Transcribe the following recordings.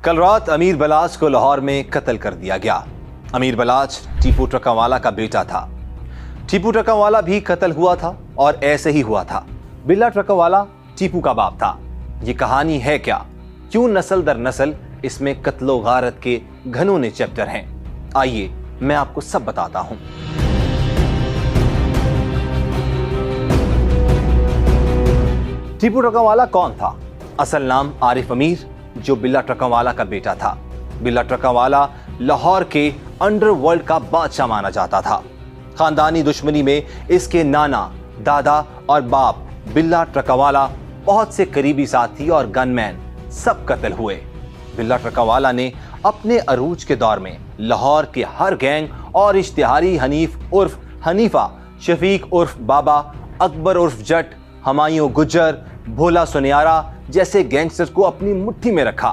कल रात अमीर बलाच को लाहौर में कत्ल कर दिया गया। अमीर बलाच टीपू ट्रकावाला का बेटा था। टीपू ट्रकावाला भी कत्ल हुआ था और ऐसे ही हुआ था। बिल्ला ट्रकावाला टीपू का बाप था। ये कहानी है क्या, क्यों नस्ल दर नस्ल इसमें कत्लो गारत के घनौने चैप्टर हैं, आइए मैं आपको सब बताता हूं। टीपू ट्रकावाला कौन था? असल नाम आरिफ अमीर, जो बिल्ला ट्रकावाला का बेटा था। बिल्ला ट्रकावाला लाहौर के अंडरवर्ल्ड का बादशाह माना जाता था। खानदानी दुश्मनी में इसके नाना, दादा और बाप बिल्ला ट्रकावाला, बहुत से करीबी साथी और गनमैन सब कत्ल हुए। बिल्ला ट्रकावाला ने अपने अरूज के दौर में लाहौर के हर गैंग और इश्तिहारी हनीफ उर्फ हनीफा, शफीक उर्फ बाबा, अकबर उर्फ जट, हमायूं गुज्जर, भोला सुनियारा जैसे गैंगस्टर्स को अपनी मुट्ठी में रखा।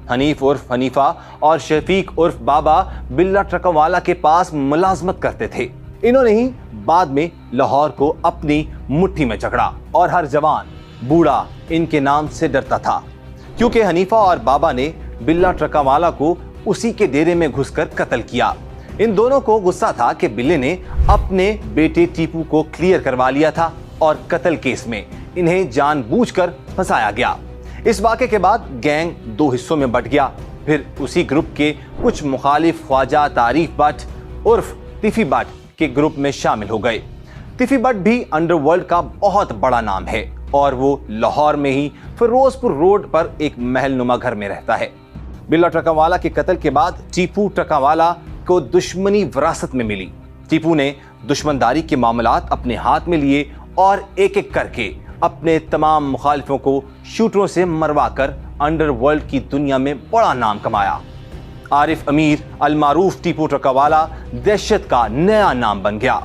हनीफ उर्फ हनीफा और शफीक उर्फ बाबा बिल्ला ट्रकावाला के पास मुलाजमत करते थे। इन्होंने ही बाद में लाहौर को अपनी मुट्ठी में जकड़ा और हर जवान बूढ़ा इनके नाम से डरता था, क्योंकि हनीफा और बाबा ने बिल्ला ट्रकावाला को उसी के डेरे में घुसकर कत्ल किया। इन दोनों को गुस्सा था कि बिल्ले ने अपने बेटे टीपू को क्लियर करवा लिया था और कत्ल केस में इन्हें जानबूझकर फंसाया गया। इस वाक़े के बाद गैंग दो हिस्सों में बंट गया। फिर उसी ग्रुप के कुछ मुखालिफ ख्वाजा तारीफ बट उर्फ तिफी बट के ग्रुप में शामिल हो गए। तिफी बट भी अंडरवर्ल्ड का बहुत बड़ा नाम है और वो लाहौर में ही फिरोजपुर रोड पर एक महलनुमा घर में रहता है। बिल्ला ट्रकावाला के कत्ल के बाद टीपू ट्रकावाला को दुश्मनी विरासत में मिली। टीपू ने दुश्मनदारी के मामलात अपने हाथ में लिए और एक एक करके अपने तमाम मुखालिफों को शूटरों से मरवाकर अंडरवर्ल्ड की दुनिया में बड़ा नाम कमाया। आरिफ अमीर अलमारूफ टीपू ट्रकावाला दहशत का नया नाम बन गया।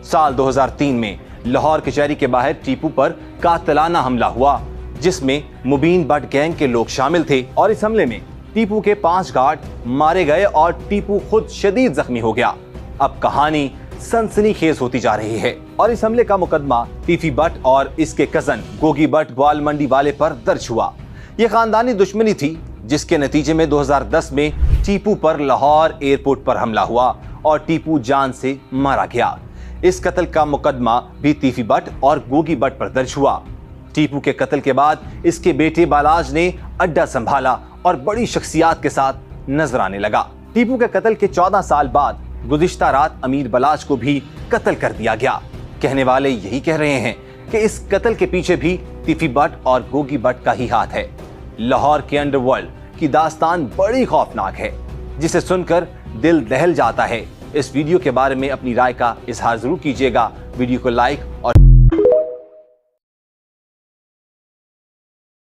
साल 2003 में लाहौर कचहरी के बाहर टीपू पर कातिलाना हमला हुआ, जिसमें मुबीन बट गैंग के लोग शामिल थे और इस हमले में टीपू के 5 गार्ड मारे गए और टीपू खुद शदीद जख्मी हो गया। अब कहानी सनसनीखेज होती जा रही है और इस हमले का मुकदमा टीफी बट और इसके कजन गोगी बट ग्वाल मंडी वाले पर दर्ज हुआ। यह खानदानी दुश्मनी थी, जिसके नतीजे में 2010 में टीपू पर लाहौर एयरपोर्ट पर हमला हुआ और टीपू जान से मारा गया। इस कत्ल का मुकदमा भी टीफी बट और गोगी बट पर दर्ज हुआ। टीपू के कत्ल के बाद इसके बेटे बालाज ने अड्डा संभाला और बड़ी शख्सियात के साथ नजर आने लगा। टीपू के कत्ल के 14 साल बाद गुज़िश्ता रात अमीर बलाच को भी कत्ल कर दिया गया। कहने वाले यही कह रहे हैं कि इस कत्ल के पीछे भी टिफी बट और गोगी बट का ही हाथ है। लाहौर के अंडरवर्ल्ड की दास्तान बड़ी खौफनाक है, जिसे सुनकर दिल दहल जाता है। इस वीडियो के बारे में अपनी राय का इजहार जरूर कीजिएगा। वीडियो को लाइक और